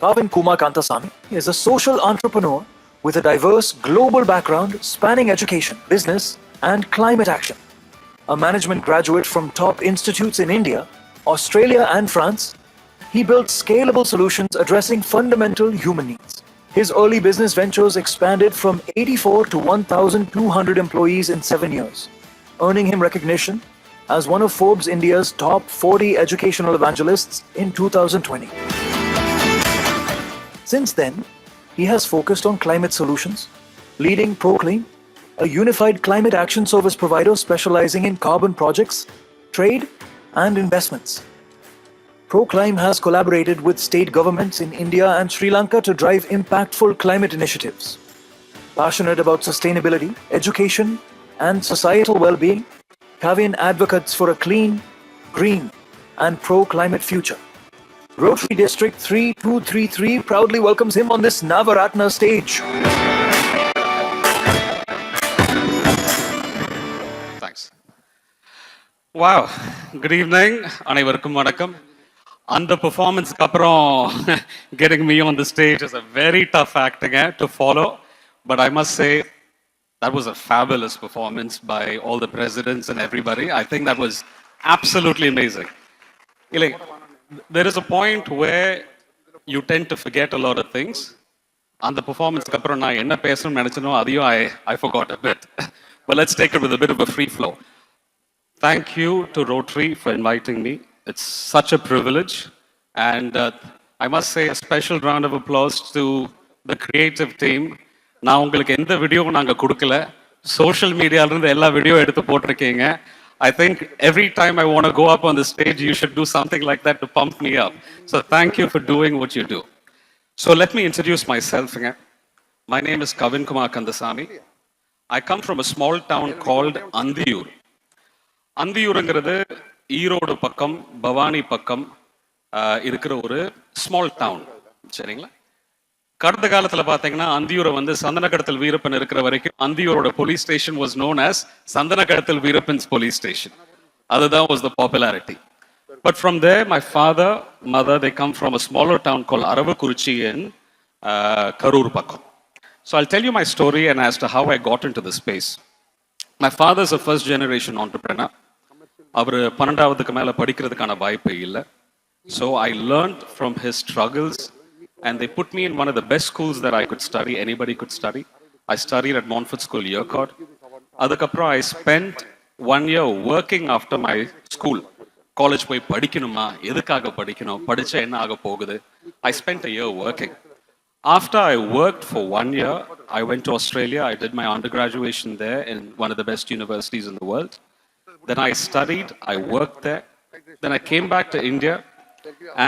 Kavin Kandasamy is a social entrepreneur with a diverse global background spanning education, business, and climate action. A management graduate from top institutes in India, Australia, and France, he built scalable solutions addressing fundamental human needs. His early business ventures expanded from 84 to 1,200 employees in 7 years, earning him recognition as one of Forbes India's top 40 educational evangelists in 2020. Since then, he has focused on climate solutions, leading ProClime, a unified climate action service provider specializing in carbon projects, trade, and investments. ProClime has collaborated with state governments in India and Sri Lanka to drive impactful climate initiatives. Passionate about sustainability, education, and societal well-being, Kavin advocates for a clean, green, and pro-climate future. Rotary District 3233 proudly welcomes him on this Navaratna stage. Thanks. Wow. Good evening. Anaivarkum vanakkam. The performance getting me on the stage is a very tough act to follow, but I must say that was a fabulous performance by all the presidents and everybody. I think that was absolutely amazing. There is a point where you tend to forget a lot of things. And the performance, I forgot a bit. But let's take it with a bit of a free flow. Thank you to Rotary for inviting me. It's such a privilege. And I must say a special round of applause to the creative team. Now, உங்களுக்கு எந்த video நாங்க கொடுக்கல social மீடியால இருந்து எல்லா video எடுத்து போட்டிருக்கீங்க. I think every time I want to go up on the stage, you should do something like that to pump me up. So thank you for doing what you do. So let me introduce myself again. My name is Kavin Kandasamy. I come from a small town called Andiyur. Andiyurங்கிறது Erode பக்கம் பவானி பக்கம் இருக்கிற ஒரு small town. சரிங்களா? கடந்த காலத்துல பாத்தீங்கன்னா அந்தியூரை வந்து சந்தனக்கடத்தல் வீரப்பன் இருக்கிற வரைக்கும் அந்தியூரோட police station was known as சந்தனக்கடத்தல் வீரப்பன்ஸ் போலீஸ் ஸ்டேஷன். அதுதான் was the popularity. But from there, my father, mother, they come from a smaller town called Aravakuruchi in Karur Pakkam. So I'll tell you my story and as to how I got into this space. My father is a first generation entrepreneur. அவர் 12வது மேல படிக்கிறதுக்கான வாய்ப்பே இல்லை. So I learned from his struggles. And they put me in one of the best schools that I could study, anybody could study. I studied at Montfort School, Yercaud. Adukapra, I spent 1 year working after my school. College போய் படிக்கணுமா எதுக்காக படிக்கணும் படிச்சா என்ன ஆக போகுது. I spent a year working. After I worked for 1 year, I went to Australia. I did my undergraduation there in one of the best universities in the world. Then I studied, I worked there. Then I came back to India.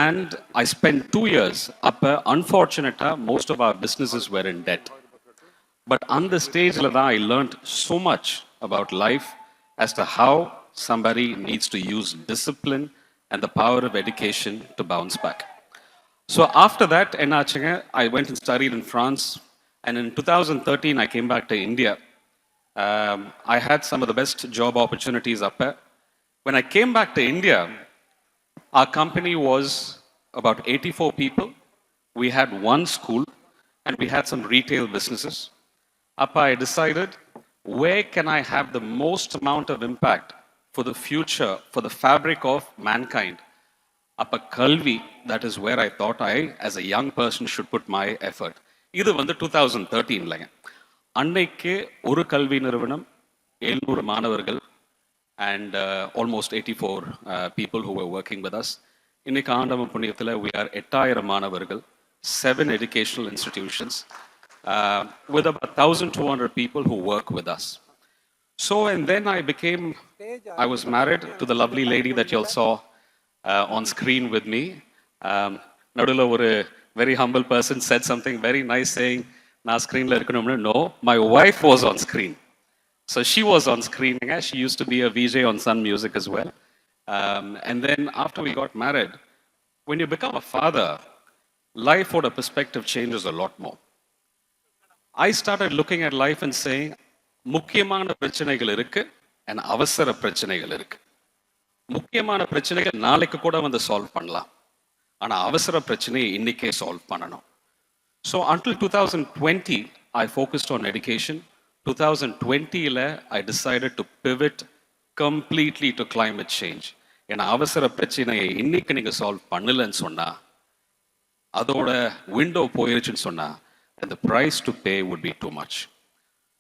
And I spent 2 years up. Unfortunately, most of our businesses were in debt. But on the stage, I learned so much about life as to how somebody needs to use discipline and the power of education to bounce back. So after that, I went and studied in France. And in 2013, I came back to India. I had some of the best job opportunities up there. When I came back to India, our company was about 84 people. We had one school and we had some retail businesses. Appa, I decided, where can I have the most amount of impact for the future, for the fabric of mankind? Appa, Kalvi, that is where I thought I, as a young person, should put my effort. Idu vandu 2013 laga. Annaike oru kalvi niruvanam 700 மாணவர்கள் and almost 84 people who were working with us. இன்னைக்கு ஆண்டவன் புண்ணியத்தில் we are 8000 மாணவர்கள், 7 educational institutions with about 1200 people who work with us. So and then I was married to the lovely lady that you all saw on screen with me. நடுவில் ஒரு very humble person said something very nice saying நான் ஸ்க்ரீனில் இருக்கணும்னு. No, my wife was on screen. So she was on screen. She used to be a VJ on Sun Music as well. And then after we got married, when you become a father, life or a perspective changes a lot more. I started looking at life and saying, முக்கியமான பிரச்சனைகள் இருக்கு and அவசர பிரச்சனைகள் இருக்கு. முக்கியமான பிரச்சனைகள் நாளைக்கு கூட வந்து சால்வ் பண்ணலாம். ஆனால் அவசர பிரச்சனையை இன்னைக்கே சால்வ் பண்ணணும். So until 2020, I focused on education. 2020, I decided to pivot completely to climate change. ஏன்னா அவசர பிரச்சனையை இன்னைக்கு நீங்க சால்வ் பண்ணலன்னு சொன்னா அதோட விண்டோ போயிருச்சுன்னு சொன்னா and the price to pay would be too much.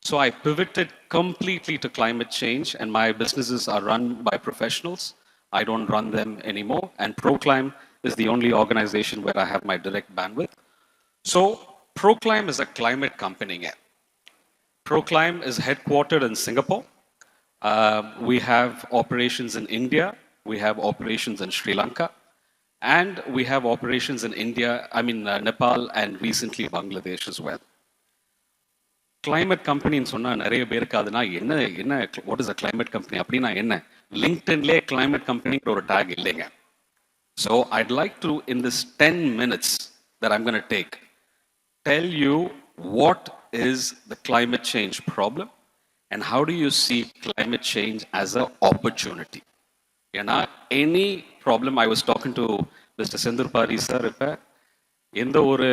So I pivoted completely to climate change, and my businesses are run by professionals. I don't run them anymore, and ProClime is the only organization where I have my direct bandwidth. So ProClime is a climate company. ProClime is headquartered in Singapore. We have operations in India, we have operations in Sri Lanka, and we have operations in Nepal, and recently Bangladesh as well. Climate company ன்னு சொன்னா நிறைய பேருக்கு அதுனா என்ன what is a climate company அப்படின்னா என்ன லிங்க்டின்லே climate companyங்கிற ஒரு tag இல்லைங்க. So I'd like to, in this 10 minutes that I'm going to take, tell you what is the climate change problem and how do you see climate change as an opportunity. ஏன்னா any problem, I was talking to Mr. Sendur Pari sir, இப்ப எந்த ஒரு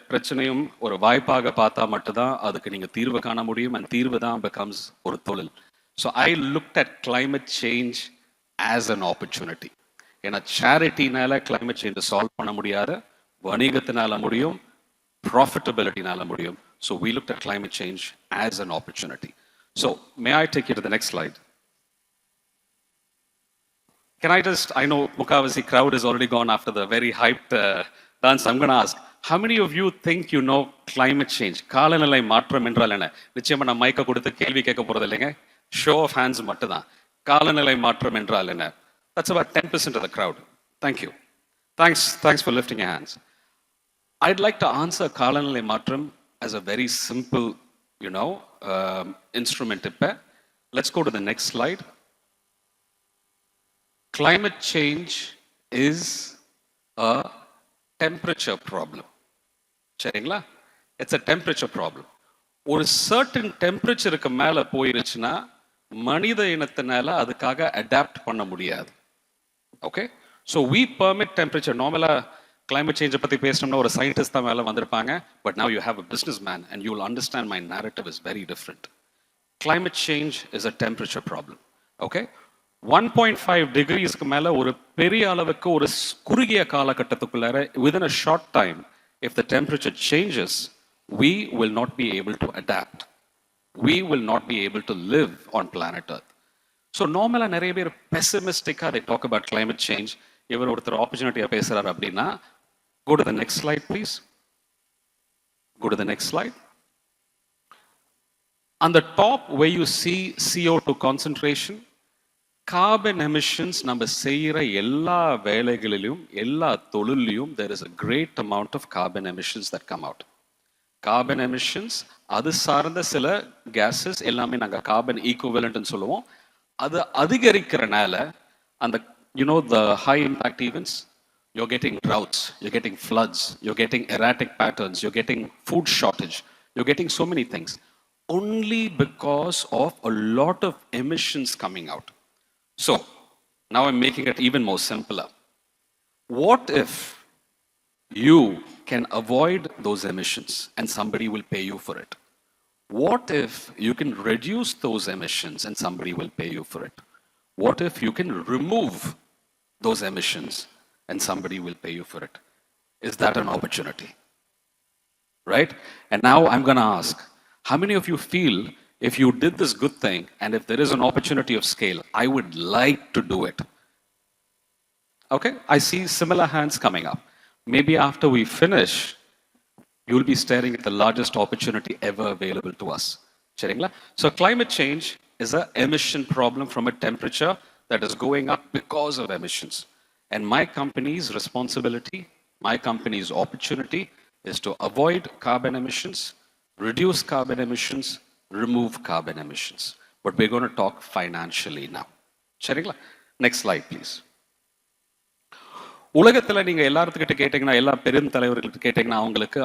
பிரச்சனையும் ஒரு வாய்ப்பாக பார்த்தா மட்டும்தான் அதுக்கு நீங்க தீர்வு காண முடியும், and தீர்வு தான் becomes ஒரு தொழில். So I looked at climate change as an opportunity. ஏன்னா சேரிட்டினால climate change சால்வ் பண்ண முடியாது, வணிகத்தினால முடியும், profitability-நால முடியும். So we looked at climate change as an opportunity. So may I take you to the next slide? Can I know Mukavasi crowd is already gone after the very hyped dance. I'm going to ask, how many of you think you know climate change? காலநிலை மாற்றம் என்றால் என்ன? நிச்சயமா நான் மைக்க கொடுத்து கேள்வி கேட்க போறது இல்லைங்க. Show of hands மட்டும்தான். காலநிலை மாற்றம் என்றால் என்ன? That's about 10% of the crowd. Thank you. Thanks for lifting your hands. I'd like to answer காலநிலை மாற்றம் as a very simple, instrument. Let's go to the next slide. Climate change is a temperature problem. சரிங்களா? It's a temperature problem. ஒரு certain temperatureக்கு மேல போயிருச்சுன்னா மனித இனத்தினால அதுக்காக adapt பண்ண முடியாது. Okay? So we permit temperature. நார்மலா climate change பத்தி பேசணும்னா ஒரு சயின்டிஸ்ட் தான் மேல வந்திருப்பாங்க. But now you have a businessman and you will understand my narrative is very different. Climate change is a temperature problem. Okay? 1.5 degreesக்கு மேல ஒரு பெரிய அளவுக்கு ஒரு குறுகிய காலகட்டத்துக்குள்ளார within a short time, if the temperature changes, we will not be able to adapt. We will not be able to live on planet Earth. So normally நிறைய பேர் pessimistic they talk about climate change. இவர் ஒருத்தர் opportunity பேசுறாரு அப்படின்னா, go to the next slide please. Go to the next slide. On the top where you see CO2 concentration, carbon emissions நம்ம செய்யற எல்லா வேலைகளிலும் எல்லா தொழிலையும் there is a great amount of carbon emissions that come out. Carbon emissions அது சார்ந்த சில gases எல்லாமே நாங்க carbon equivalent ன்னு சொல்லுவோம். அது அதிகரிக்கிறனால அந்த the high impact events, you're getting droughts, you're getting floods, you're getting erratic patterns, you're getting food shortage, you're getting so many things only because of a lot of emissions coming out. So, now I'm making it even more simpler. What if you can avoid those emissions and somebody will pay you for it? What if you can reduce those emissions and somebody will pay you for it? What if you can remove those emissions and somebody will pay you for it? Is that an opportunity? Right? And now I'm going to ask, how many of you feel if you did this good thing and if there is an opportunity of scale, I would like to do it? Okay, I see similar hands coming up. Maybe after we finish, you'll be staring at the largest opportunity ever available to us. So climate change is an emission problem from a temperature that is going up because of emissions. And my company's responsibility, my company's opportunity is to avoid carbon emissions, reduce carbon emissions, remove carbon emissions. But we're going to talk financially now. சரிங்களா? Next slide, please. உலகத்தில் நீங்கள் எல்லாத்துக்கிட்ட கேட்டிங்கன்னா, எல்லா பெருந்தலைவர்கள்ட்ட கேட்டிங்கன்னா,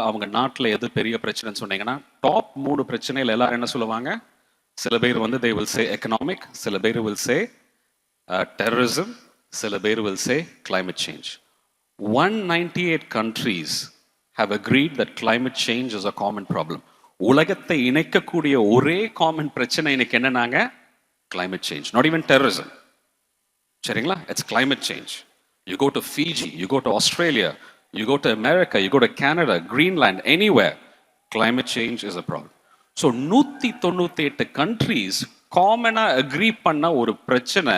அவங்க நாட்டில் எது பெரிய பிரச்சனைன்னு சொன்னீங்கன்னா, டாப் 3 பிரச்சனைகள் எல்லாரும் என்ன சொல்லுவாங்க? சில பேர் they will say economic, சில பேர் will say terrorism, சில பேர் will say climate change. 198 countries have agreed that climate change is a common problem. உலகத்தை இணைக்கக்கூடிய ஒரே காமன் பிரச்சனை இன்னைக்கு என்னன்னாங்க climate change, not even terrorism. சரிங்களா? It's climate change. You go to Fiji, you go to Australia, you go to America, you go to Canada, Greenland, anywhere, climate change is a problem. So 198 countries காமனா agri பண்ண ஒரு பிரச்சனை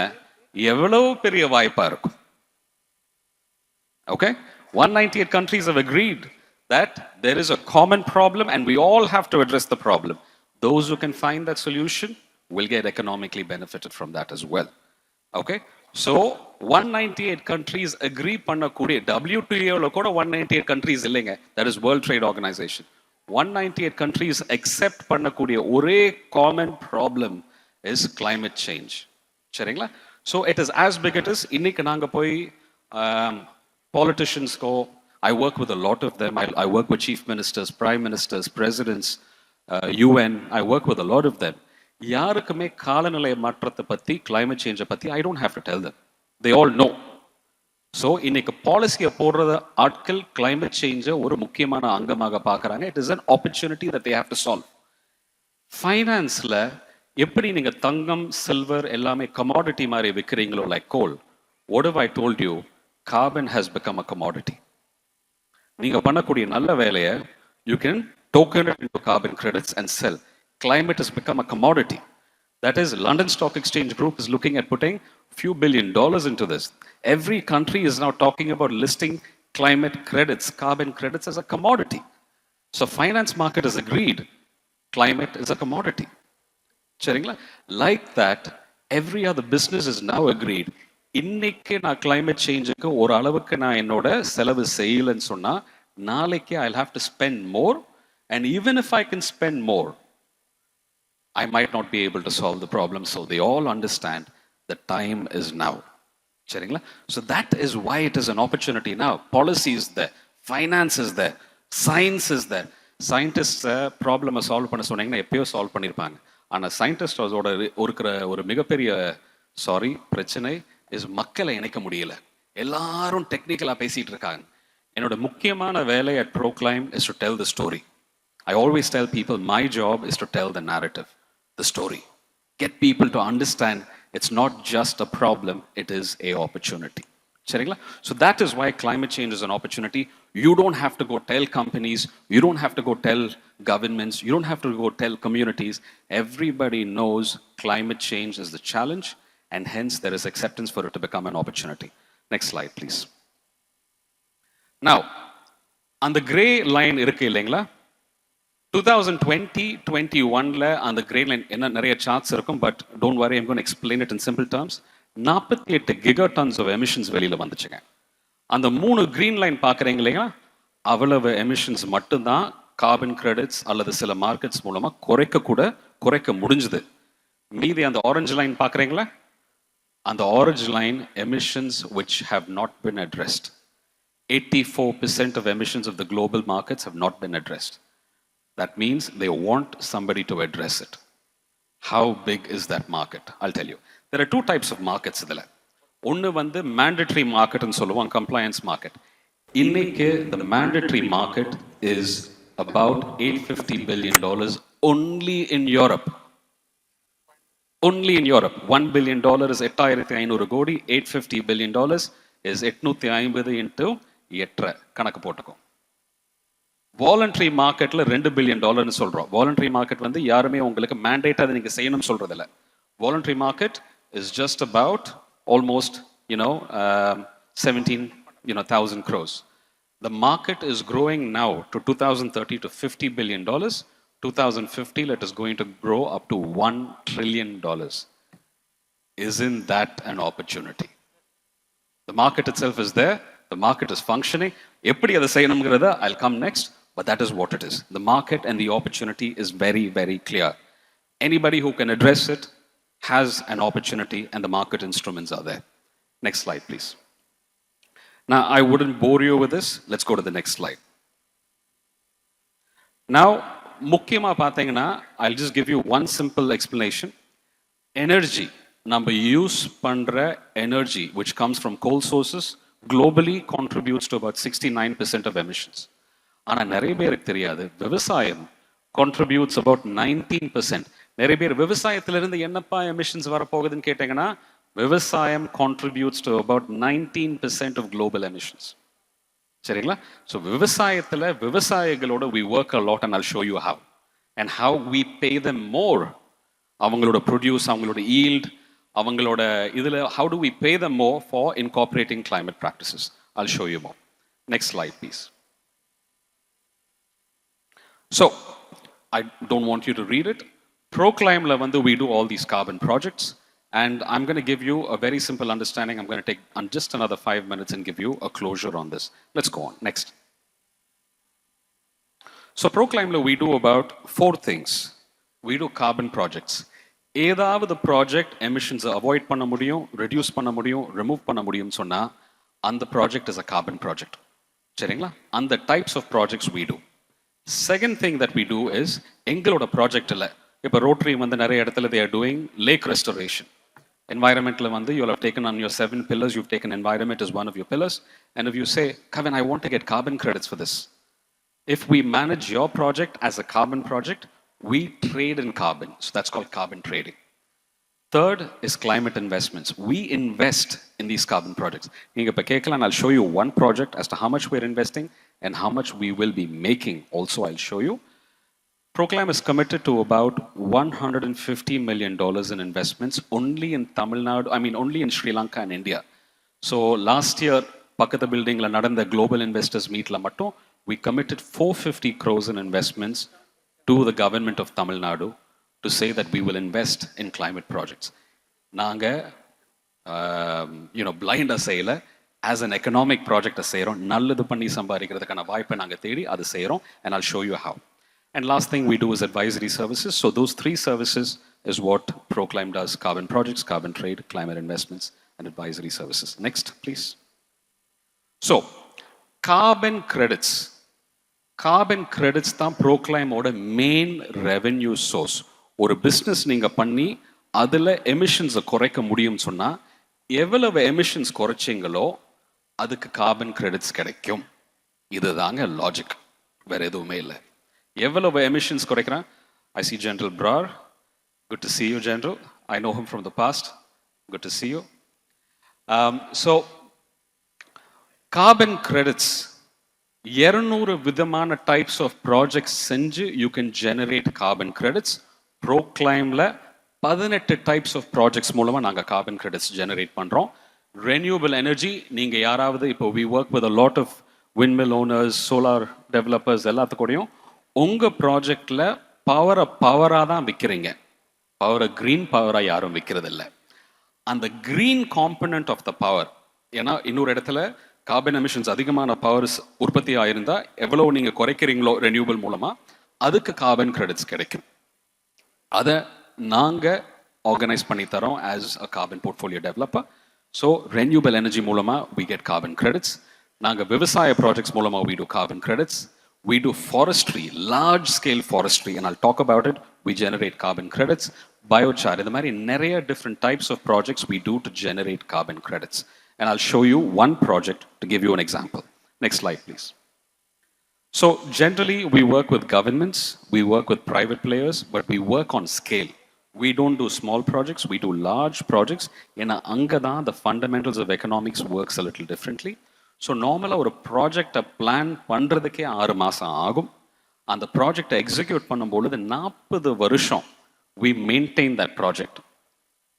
எவ்வளவு பெரிய வாய்ப்பா இருக்கும். Okay? 198 countries have agreed that there is a common problem and we all have to address the problem. Those who can find that solution will get economically benefited from that as well. Okay? So 198 countries agree பண்ணக்கூடிய WTO ல கூட 198 countries இல்லைங்க. That is World Trade Organization. 198 countries accept பண்ணக்கூடிய ஒரே common problem is climate change. சரிங்களா? So it is as big it is. இன்னைக்கு நாங்க போய் politicians go, I work with a lot of them. I work with chief ministers, prime ministers, presidents, UN. I work with a lot of them. யாருக்குமே காலநிலை மாற்றத்தை பத்தி climate change பத்தி I don't have to tell them. They all know. So இன்னைக்கு பாலிசியை போடுற ஆட்கள் climate change ஒரு முக்கியமான அங்கமாக பார்க்கறாங்க. It is an opportunity that they have to solve. ஃபைனான்ஸ்ல எப்படி நீங்க தங்கம் சில்வர் எல்லாமே commodity மாதிரி விற்கிறீங்களோ like coal, what have I told you? Carbon has become a commodity. நீங்க பண்ணக்கூடிய நல்ல வேலையை you can token it into carbon credits and sell. Climate has become a commodity. That is, London Stock Exchange Group is looking at putting few $1 billion into this. Every country is now talking about listing climate credits, carbon credits as a commodity. So finance market has agreed climate is a commodity. சரிங்களா? Like that, every other business is now agreed. இன்னைக்கு நான் climate changeக்கு ஒரு அளவுக்கு நான் என்னோட செலவு செய்யலன்னு சொன்னா நாளைக்கு I'll have to spend more, and even if I can spend more, I might not be able to solve the problem. So they all understand the time is now. சரிங்களா? So that is why it is an opportunity now. Policy is there, finance is there, science is there. Scientists problem solve பண்ண சொன்னீங்கன்னா எப்பயோ solve பண்ணியிருப்பாங்க. ஆனால் சயின்டிஸ்டோட இருக்கிற ஒரு மிகப்பெரிய பிரச்சனை இஸ் மக்களை இணைக்க முடியல. எல்லாரும் டெக்னிக்கலா பேசிட்டு இருக்காங்க. என்னோட முக்கியமான வேலை at ProClime is to tell the story. I always tell people my job is to tell the narrative, the story. Get people to understand it's not just a problem, it is a opportunity. சரிங்களா? So that is why climate change is an opportunity. You don't have to go tell companies, you don't have to go tell governments, you don't have to go tell communities. Everybody knows climate change is the challenge, and hence there is acceptance for it to become an opportunity. Next slide, please. Now, on the gray line இருக்கு இல்லைங்களா? 2020-21ல அந்த gray line என்ன நிறைய charts இருக்கும், but don't worry, I'm going to explain it in simple terms. 48 gigatons of emissions வெளியில வந்துச்சுங்க. அந்த 3 green line பார்க்குறீங்க இல்லைங்களா? அவ்வளவு emissions மட்டும்தான் கார்பன் கிரெடிட்ஸ் அல்லது சில மார்க்கெட்ஸ் மூலமா குறைக்க முடிஞ்சுது. மீதி அந்த ஆரஞ்சு லைன் பார்க்குறீங்களா? அந்த orange line emissions which have not been addressed. 84% of emissions of the global markets have not been addressed. That means they want somebody to address it. How big is that market? I'll tell you. There are two types of markets இதில். ஒன்று வந்து mandatory marketன்னு சொல்லுவோம், compliance market. இன்னைக்கு the mandatory market is about $850 billion only in Europe. Only in Europe. $1 billion is 8,500 கோடி, $850 billion is 850 into 8 கணக்கு போட்டுக்கும். Voluntary மார்க்கெட்ல $2 billion சொல்றோம். Voluntary market வந்து யாருமே உங்களுக்கு மேண்டேட் அதை நீங்க செய்யணும்னு சொல்றது இல்ல. Voluntary market is just about almost 17,000 crores. The market is growing now to 2030 to $50 billion. 2050 it is going to grow up to $1 trillion. Isn't that an opportunity? The market itself is there. The market is functioning. எப்படி அதை செய்யணும்ங்கறத I'll come next, but that is what it is. The market and the opportunity is very, very clear. Anybody who can address it has an opportunity, and the market instruments are there. Next slide, please. Now, I wouldn't bore you with this. Let's go to the next slide. Now, முக்கியமா பார்த்தீங்கன்னா, I'll just give you one simple explanation. Energy, நம்ம use பண்ற energy which comes from coal sources, globally contributes to about 69% of emissions. ஆனா நிறைய பேருக்கு தெரியாது விவசாயம் contributes about 19%. நிறைய பேர் விவசாயத்திலிருந்து என்னப்பா எமிஷன்ஸ் வரப்போகுதுன்னு கேட்டீங்கன்னா விவசாயம் contributes to about 19% of global emissions. சரிங்களா? ஸோ விவசாயத்தில் விவசாயிகளோட we work a lot and I'll show you how. And how we pay them more. அவங்களோட produce, அவங்களோட yield, அவங்களோட இதில் how do we pay them more for incorporating climate practices. I'll show you more. Next slide, please. So, I don't want you to read it. ProClime level, we do all these carbon projects. And I'm going to give you a very simple understanding. I'm going to take just another 5 minutes and give you a closure on this. Let's go on. Next. So ProClime, we do about 4 things. We do carbon projects. ஏதாவது project emissions avoid பண்ண முடியும், reduce பண்ண முடியும், remove பண்ண முடியும் சொன்னா அந்த project is a carbon project. சரிங்களா? அந்த types of projects we do. Second thing that we do is எங்களோட project இல்ல. இப்போ Rotary நிறைய இடத்துல they are doing lake restoration. Environmental you'll have taken on your 7 pillars, you've taken environment as one of your pillars. And if you say, Kavin, I want to get carbon credits for this. If we manage your project as a carbon project, we trade in carbon. So that's called carbon trading. Third is climate investments. We invest in these carbon projects. And I'll show you one project as to how much we're investing and how much we will be making. Also, I'll show you. ProClime is committed to about $150 million in investments only in Tamil Nadu, only in Sri Lanka and India. So last year, Pakata building la nadanda global investors meet la matto, we committed 450 crores in investments to the government of Tamil Nadu to say that we will invest in climate projects. Naanga, blind asayla as an economic project asayron, nalladhu panni sambarikiradhukana vaaipa naanga thedi adu seyrom, and I'll show you how. And last thing we do is advisory services. So those 3 services is what ProClime does: carbon projects, carbon trade, climate investments, and advisory services. Next, please. So, carbon credits. Carbon credits தான் ProClime ஓட main revenue source. ஒரு business நீங்க பண்ணி அதில் எமிஷன்ஸை குறைக்க முடியும் சொன்னா எவ்வளவு எமிஷன்ஸ் குறைச்சிங்களோ அதுக்கு கார்பன் கிரெடிட்ஸ் கிடைக்கும். இதுதாங்க லாஜிக், வேற எதுவுமே இல்லை. எவ்வளவு எமிஷன்ஸ் குறைக்கிறேன்? I see General Brar. Good to see you, General. I know him from the past. Good to see you. So, carbon credits. 200 விதமான டைப்ஸ் ஆஃப் ப்ராஜெக்ட்ஸ் செஞ்சு you can generate carbon credits. ப்ரோக்ளைமில் 18 types of projects மூலமாக நாங்கள் carbon credits generate பண்ணுறோம். Renewable energy, நீங்கள் யாராவது இப்போ we work with a lot of windmill owners, solar developers எல்லாத்துக்கூடையும் உங்கள் ப்ராஜெக்டில் பவராக தான் விற்கிறீங்க. பவரை க்ரீன் பவராக யாரும் விற்கிறதில்ல. அந்த green component of the power, ஏன்னா இன்னொரு இடத்துல கார்பன் எமிஷன்ஸ் அதிகமான பவர்ஸ் உற்பத்தி ஆயிருந்தா எவ்வளவு நீங்க குறைக்கிறீங்களோ ரெனியூபிள் மூலமா அதுக்கு கார்பன் கிரெடிட்ஸ் கிடைக்கும். அதை நாங்க ஆர்கனைஸ் பண்ணி தரோம் as a carbon portfolio developer. So renewable energy மூலமா வி கெட் கார்பன் கிரெடிட்ஸ். நாங்க விவசாய ப்ராஜெக்ட்ஸ் மூலமா we do carbon credits. We do forestry, large scale forestry, and I'll talk about it. We generate carbon credits. Biochar, இந்த மாதிரி நிறைய different types of projects we do to generate carbon credits. And I'll show you one project to give you an example. Next slide, please. So generally, we work with governments, we work with private players, but we work on scale. We don't do small projects, we do large projects. In Angada, the fundamentals of economics works a little differently. So normally, ஒரு ப்ராஜெக்டை plan பண்ணுறதுக்கே 6 மாதம் ஆகும். அந்த ப்ராஜெக்டை execute பண்ணும்பொழுது 40 வருஷம் we maintain that project.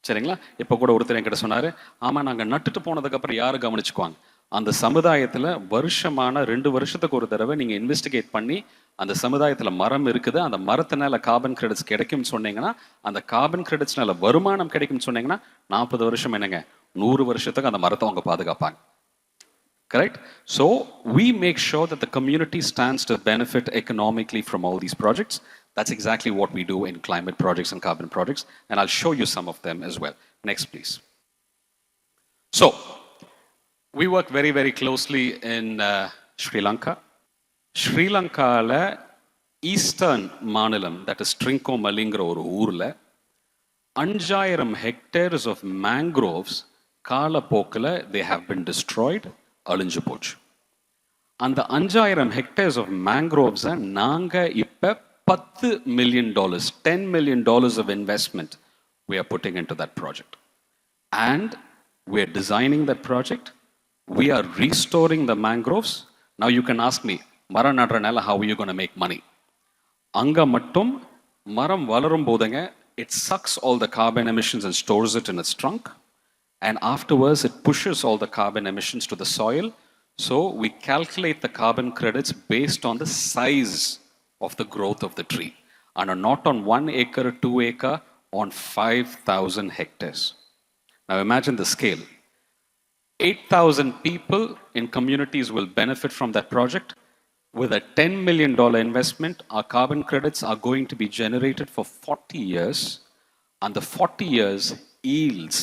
சரிங்களா? இப்போ கூட ஒருத்தர் என்கிட்ட சொன்னார், ஆமாம் நாங்கள் நட்டுட்டு போனதுக்கப்புறம் யார் கவனிச்சுக்குவாங்க? அந்த சமுதாயத்தில் வருஷமான 2 வருஷத்துக்கு ஒரு தடவை நீங்கள் இன்வெஸ்டிகேட் பண்ணி அந்த சமுதாயத்தில் மரம் இருக்குது, அந்த மரத்தினால கார்பன் கிரெடிட்ஸ் கிடைக்கும்னு சொன்னீங்கன்னா, அந்த கார்பன் கிரெடிட்ஸ்னால வருமானம் கிடைக்கும்னு சொன்னீங்கன்னா 40 வருஷம் என்னங்க 100 வருஷத்துக்கு அந்த மரத்தை அவங்க பாதுகாப்பாங்க. Correct? So we make sure that the community stands to benefit economically from all these projects. That's exactly what we do in climate projects and carbon projects, and I'll show you some of them as well. Next, please. So we work very, very closely in Sri Lanka. Sri Lanka la eastern Manilam, that is Trincomalingra or Urla, 5000 hectares of mangroves, Kala Pokala, they have been destroyed. அழிஞ்சு போச்சு. அந்த 5000 hectares of mangroves நாங்க இப்ப $10 million, $10 million of investment we are putting into that project. And we are designing that project. We are restoring the mangroves. Now you can ask me, மரம் நடுறனால how are you going to make money? அங்க மட்டும் மரம் வளரும் போதுங்க, it sucks all the carbon emissions and stores it in its trunk. And afterwards, it pushes all the carbon emissions to the soil. So we calculate the carbon credits based on the size of the growth of the tree. And not on 1 acre, 2 acre, on 5,000 hectares. Now imagine the scale. 8,000 people in communities will benefit from that project. With a $10 million investment, our carbon credits are going to be generated for 40 years. And the 40 years yields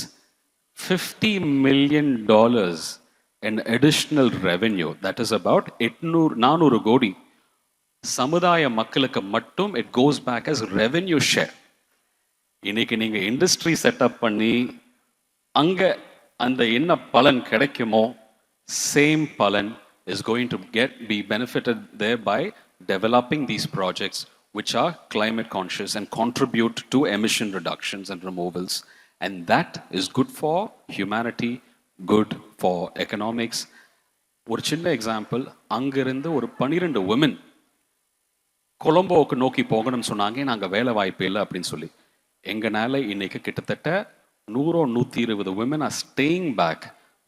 $50 million in additional revenue. That is about 400 கோடி. சமுதாய மக்களுக்கு மட்டும் it goes back as revenue share. இன்னைக்கு நீங்க industry setup பண்ணி அங்க அந்த என்ன பலன் கிடைக்குமோ சேம் பலன் is going to be benefited there by developing these projects which are climate conscious and contribute to emission reductions and removals. And that is good for humanity, good for economics. ஒரு சின்ன example, அங்கிருந்து ஒரு 12 women கொலம்போவுக்கு நோக்கி போகணும்னு சொன்னாங்க, நாங்கள் வேலை வாய்ப்பு இல்லை அப்படின்னு சொல்லி. எங்கனால இன்னைக்கு கிட்டத்தட்ட 100-120 women are staying back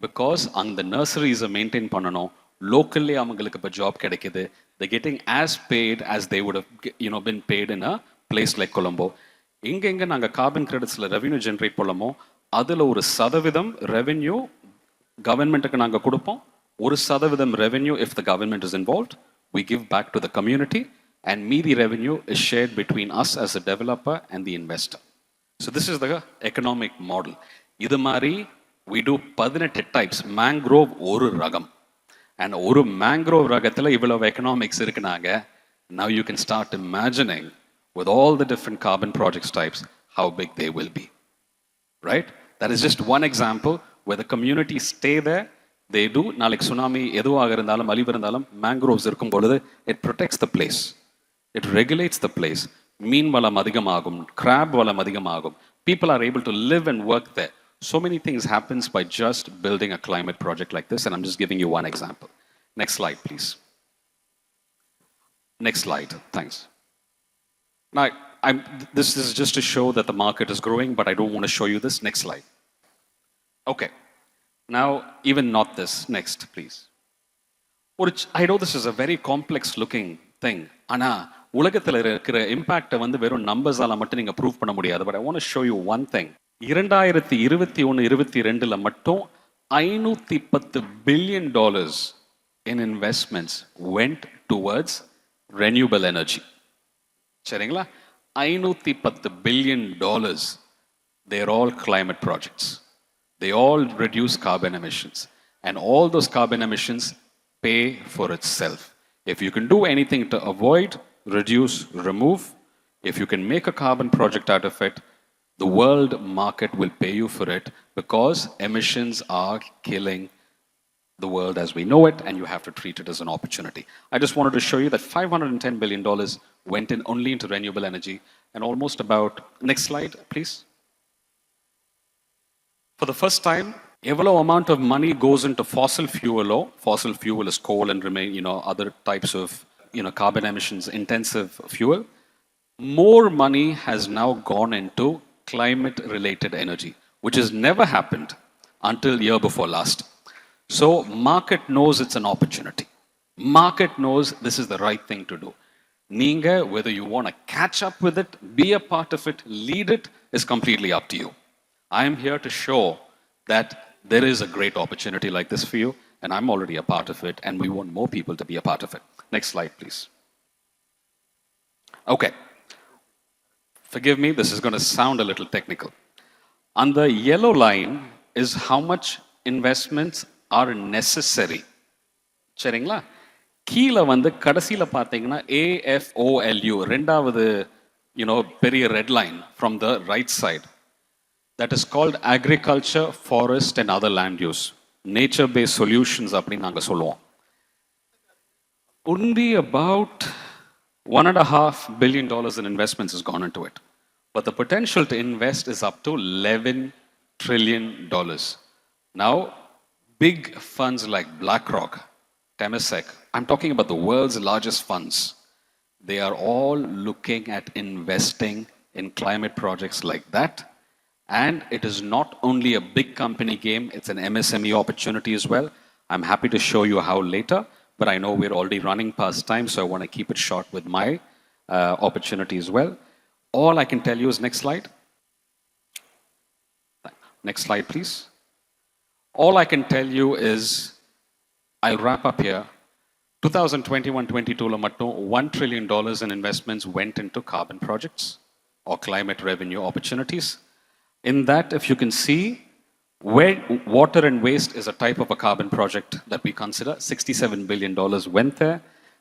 because அந்த நர்சரிஸை மெயின்டைன் பண்ணணும். லோக்கல்லி அவங்களுக்கு இப்போ ஜாப் கிடைக்குது. They're getting as paid as they would have been paid in a place like Colombo. எங்கெங்க நாங்கள் கார்பன் கிரெடிட்ஸில் ரெவென்யூ ஜென்ரேட் பண்ணலாமோ அதில் ஒரு சதவீதம் ரெவென்யூ கவர்மெண்ட்டுக்கு நாங்கள் கொடுப்போம். 1% revenue if the government is involved, we give back to the community, and meaty revenue is shared between us as a developer and the investor. So this is the economic model. இது மாதிரி we do 18 types. Mangrove ஒரு ரகம். And ஒரு mangrove ரகத்தில் இவ்வளவு economics இருக்குனாங்க. Now you can start imagining with all the different carbon projects types how big they will be. Right? That is just one example where the community stay there. They do. நாளைக்கு tsunami எதுவாக இருந்தாலும் அழிவு இருந்தாலும் mangroves இருக்கும் பொழுது it protects the place. It regulates the place. மீன் வளம் அதிகமாகும், crab வளம் அதிகமாகும். People are able to live and work there. So many things happens by just building a climate project like this, and I'm just giving you one example. Next slide, please. Next slide, thanks. Now, this is just to show that the market is growing, but I don't want to show you this. Next slide. Okay. Now, even not this. Next, please. I know this is a very complex looking thing. ஆனா உலகத்தில் இருக்கிற இம்பாக்டை வந்து வெறும் நம்பர்ஸால மட்டும் நீங்க prove பண்ண முடியாது. But I want to show you one thing. 2021-22 மட்டும் $510 billion in investments went towards renewable energy. சரிங்களா? $510 billion. They're all climate projects. They all reduce carbon emissions. And all those carbon emissions pay for itself. If you can do anything to avoid, reduce, remove, if you can make a carbon project out of it, the world market will pay you for it because emissions are killing the world as we know it, and you have to treat it as an opportunity. I just wanted to show you that $510 billion went in only into renewable energy, and almost about, next slide, please. For the first time, எவ்வளோ amount of money goes into fossil fuel? Fossil fuel is coal and other types of carbon emissions intensive fuel. More money has now gone into climate related energy, which has never happened until year before last. So market knows it's an opportunity. Market knows this is the right thing to do. Ninga, whether you want to catch up with it, be a part of it, lead it, is completely up to you. I am here to show that there is a great opportunity like this for you, and I'm already a part of it, and we want more people to be a part of it. Next slide, please. Okay. Forgive me, this is going to sound a little technical. On the yellow line is how much investments are necessary. சரிங்களா? கீழே வந்து கடைசியில் பார்த்தீங்கன்னா AFOLU, ரெண்டாவது பெரிய red line from the right side. That is called agriculture, forest, and other land use. nature-based solutions அப்படின்னு நாங்கள் சொல்லுவோம். Only about $1.5 billion in investments has gone into it. But the potential to invest is up to $11 trillion. Now, big funds like BlackRock, Temasek, I'm talking about the world's largest funds. They are all looking at investing in climate projects like that. And it is not only a big company game, it's an MSME opportunity as well. I'm happy to show you how later, but I know we're already running past time, so I want to keep it short with my opportunity as well. All I can tell you is, next slide. Next slide, please. All I can tell you is, I'll wrap up here. 2021-22 mattum $1 trillion in investments went into carbon projects or climate revenue opportunities. In that, if you can see, where water and waste is a type of a carbon project that we consider, $67 billion went there.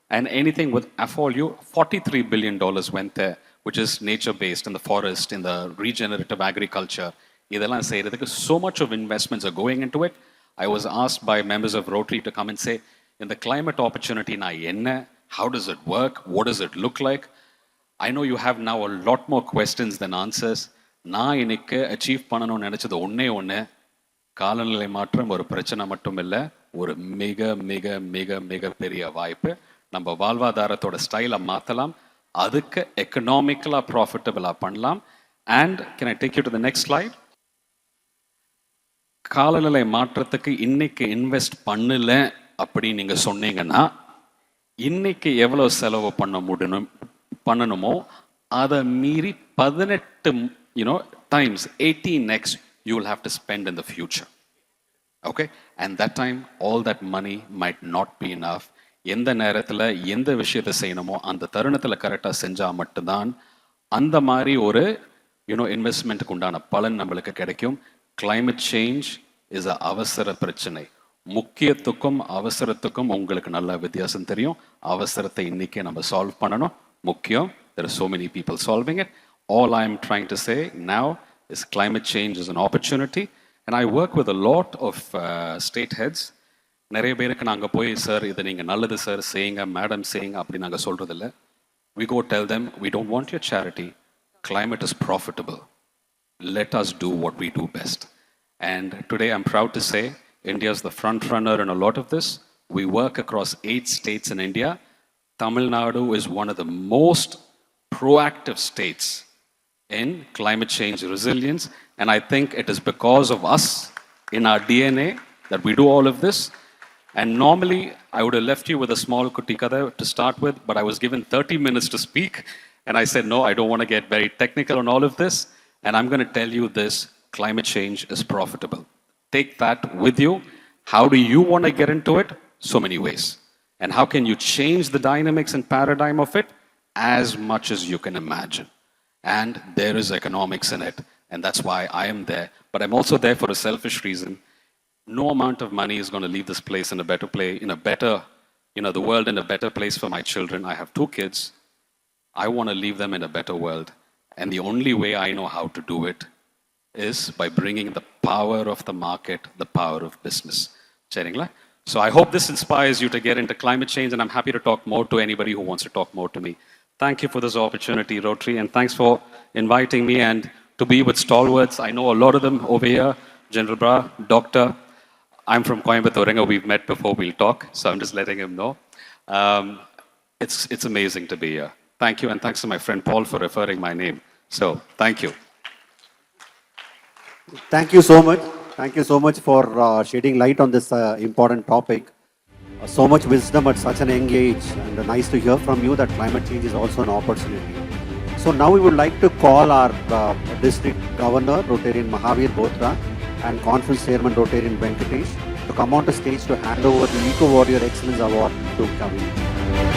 And anything with AFOLU, $43 billion went there, which is nature-based in the forest, in the regenerative agriculture. So much of investments are going into it. I was asked by members of Rotary to come and say, in the climate opportunity, how does it work? What does it look like? I know you have now a lot more questions than answers. நான் இன்னைக்கு achieve பண்ணணும்னு நினைச்சது ஒண்ணே காலநிலை மாற்றம் ஒரு பிரச்சனை மட்டும் இல்லை, ஒரு மிக மிக மிக மிக பெரிய வாய்ப்பு. நம்ம வாழ்வாதாரத்தோட ஸ்டைலை மாற்றலாம், அதுக்கு எக்கனாமிக்கலா ப்ராஃபிட்டபிளா பண்ணலாம். And can I take you to the next slide? காலநிலை மாற்றத்துக்கு இன்னைக்கு இன்வெஸ்ட் பண்ணல அப்படி நீங்க சொன்னீங்கன்னா, இன்னைக்கு எவ்வளவு செலவு பண்ணணுமோ அதை மீறி 18 times 18x you will have to spend in the future. Okay? And that time all that money might not be enough. எந்த நேரத்தில் எந்த விஷயத்தை செய்யணுமோ அந்த தருணத்தில் கரெக்டாக செஞ்சால் மட்டும்தான் அந்த மாதிரி ஒரு இன்வெஸ்ட்மெண்ட்டுக்கு உண்டான பலன் நம்மளுக்கு கிடைக்கும். climate change is a அவசர பிரச்சனை. முக்கியத்துக்கும் அவசரத்துக்கும் உங்களுக்கு நல்ல வித்தியாசம் தெரியும். அவசரத்தை இன்னைக்கே நம்ம சால்வ் பண்ணணும், முக்கியம். There are so many people solving it. All I'm trying to say now is climate change is an opportunity. And I work with a lot of state heads. நிறைய பேருக்கு நாங்கள் போய், சார் இதை நீங்கள் நல்லது சார் செய்யுங்க, மேடம் செய்யுங்க அப்படி நாங்கள் சொல்கிறதில்ல. We go tell them, we don't want your charity. Climate is profitable. Let us do what we do best. And today I'm proud to say, India is the front runner in a lot of this. We work across 8 states in India. Tamil Nadu is one of the most proactive states in climate change resilience. And I think it is because of us, in our DNA, that we do all of this. And normally, I would have left you with a small kuti kada to start with, but I was given 30 minutes to speak. And I said, no, I don't want to get very technical on all of this. And I'm going to tell you this, climate change is profitable. Take that with you. How do you want to get into it? So many ways. And how can you change the dynamics and paradigm of it? As much as you can imagine. And there is economics in it. And that's why I am there. But I'm also there for a selfish reason. No amount of money is going to leave this place in a better place, the world in a better place for my children. I have 2 kids. I want to leave them in a better world. And the only way I know how to do it is by bringing the power of the market, the power of business. So I hope this inspires you to get into climate change, and I'm happy to talk more to anybody who wants to talk more to me. Thank you for this opportunity, Rotary, and thanks for inviting me and to be with stalwarts. I know a lot of them over here. General Bra, Doctor. I'm from Coimbatore. We've met before, we'll talk, so I'm just letting him know. It's amazing to be here. Thank you, and thanks to my friend Paul for referring my name. So, thank you. Thank you so much. Thank you so much for shedding light on this important topic. So much wisdom at such an young age, and nice to hear from you that climate change is also an opportunity. So now we would like to call our District Governor, Rotarian Mahavir Bothra, and Conference Chairman, Rotarian Venkatesh, to come on the stage to hand over the Eco Warrior Excellence Award to Kavin.